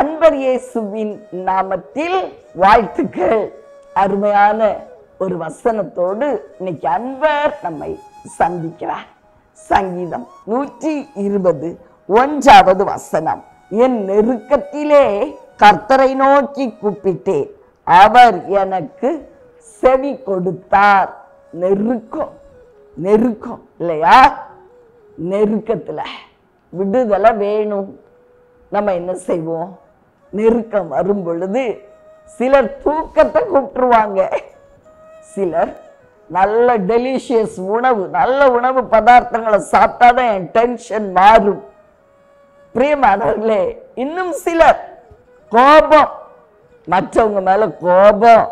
அன்பர் இயேசுவின் நாமத்தில் வாழ்த்துக்கள். அருமையான ஒரு வசனத்தோடு இன்னைக்கு அன்பர் நம்மை சந்திக்கிறார். சங்கீதம் 121 வசனம். என் நெருக்கத்திலே கர்த்தரை நோக்கி கூப்பிட்டேன், அவர் எனக்கு செவி கொடுத்தார். நெருக்கம் நெருக்கம் இல்லையா? நெருக்கத்துல விடுதலை வேணும். நம்ம என்ன செய்வோம்? நெருக்கம் வரும் பொழுது சிலர் தூக்கத்தை கூப்பிட்டுருவாங்க, சிலர் நல்ல டெலிஷியஸ் உணவு, நல்ல உணவு பதார்த்தங்களை சாப்பிட்டாதான் என் டென்ஷன் மாறும். பிரியமானவர்களே, இன்னும் சிலர் கோபம், மற்றவங்க மேல கோபம்.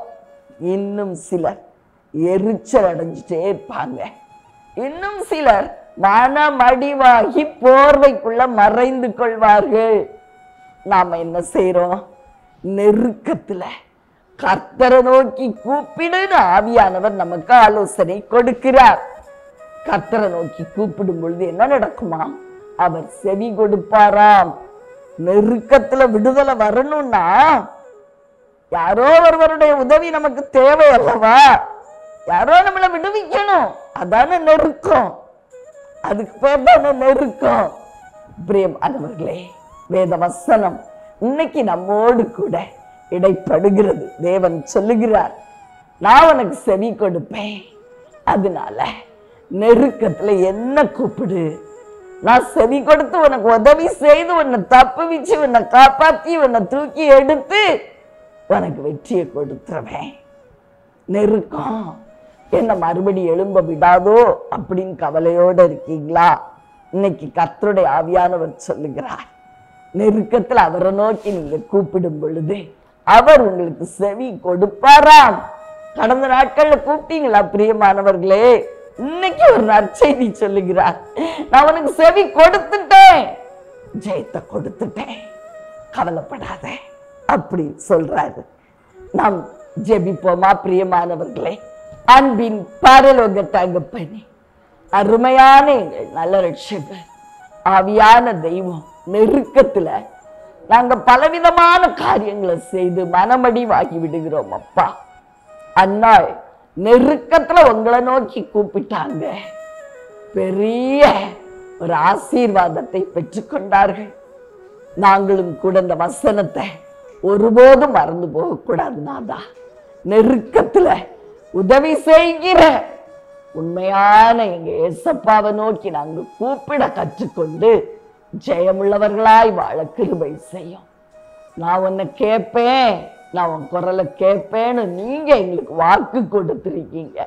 இன்னும் சிலர் எரிச்சல் அடைஞ்சிட்டே இருப்பாங்க. இன்னும் சிலர் மனமடிவாகி போர்வைக்குள்ள மறைந்து கொள்வார்கள். நாம என்ன செய்யறோம்? நெருக்கத்துல கர்த்தரை நோக்கி கூப்பிடுன்னு ஆவியானவர் நமக்கு ஆலோசனை கொடுக்கிறார். கர்த்தரை நோக்கி கூப்பிடும் பொழுது என்ன நடக்குமா? அவர் செவி கொடுப்பாராம். நெருக்கத்துல விடுதலை வரணும்னா யாரோ ஒருவருடைய உதவி நமக்கு தேவை அல்லவா? யாரோ நம்மளை விடுவிக்கணும். அதான நெருக்கம். அதுக்கு பேர் தானே நெருக்கம். பிரியமானவர்களே, வேத வசனம் இன்னைக்கு நம்மோடு கூட இடைப்படுகிறது. தேவன் சொல்லுகிறார், நான் உனக்கு செவி கொடுப்பேன். அதனால நெருக்கத்துல என்ன கூப்பிடு, நான் செவி கொடுத்து உனக்கு உதவி செய்து உன்னை தப்புவிச்சு உன்னை காப்பாத்தி உன்னை தூக்கி எடுத்து உனக்கு வெற்றியை கொடுத்துருவேன். நெருக்கம் என்ன மறுபடி எழும்ப விடாதோ அப்படின்னு கவலையோடு இருக்கீங்களா? இன்னைக்கு கர்த்தருடைய ஆவியானவர் சொல்லுகிறார், நெருக்கத்துல அவரை நோக்கி நீங்க கூப்பிடும் பொழுது அவர் உங்களுக்கு செவி கொடுப்பாராம். கடந்த நாட்கள்ல கூப்பிட்டீங்களா பிரியமானவர்களே? இன்னைக்கு ஒரு நற்செய்தி சொல்லுகிறார், நான் உனக்கு செவி கொடுத்துட்டேன், ஜெயத்தை கொடுத்துட்டேன், கவலைப்படாத அப்படின்னு சொல்றாரு. நாம் ஜெபிப்போமா பிரியமானவர்களே? அன்பின் பரலோக தகப்பனே, அருமையான எங்கள் நல்ல ரட்சகர், ஆவியான தெய்வம், நெருக்கத்துல நாங்க பலவிதமான காரியங்களை செய்து மனமடிவாகி விடுகிறோம் அப்பா. அண்ணா நெருக்கத்துல உங்களை நோக்கி கூப்பிட்டாங்க, பெரிய ஒரு ஆசீர்வாதத்தை பெற்றுக்கொண்டார்கள். நாங்களும் கூட இந்த வசனத்தை ஒருபோதும் மறந்து போகக்கூடாது. நாதா, நெருக்கத்துல உதவி செய்கிற உண்மையான எங்க ஏசப்பாவை நோக்கி நாங்கள் கூப்பிட கற்றுக்கொண்டு ஜெயமுள்ளவர்களாய் வாழ கிருபை செய்யும். நான் உன்னை கேட்பேன், நான் உன் குரலை கேட்பேன்னு நீங்க எங்களுக்கு வாக்கு கொடுத்திருக்கீங்க.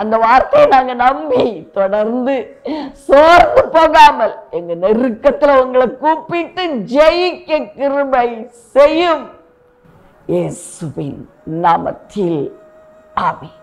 அந்த வார்த்தையை நாங்க நம்பி தொடர்ந்து சோர்ந்து போகாமல் எங்க நெருக்கத்துல உங்களை கூப்பிட்டு ஜெயிக்க கிருபை செய்யும். இயேசுவின் நாமத்தில் ஆமென்.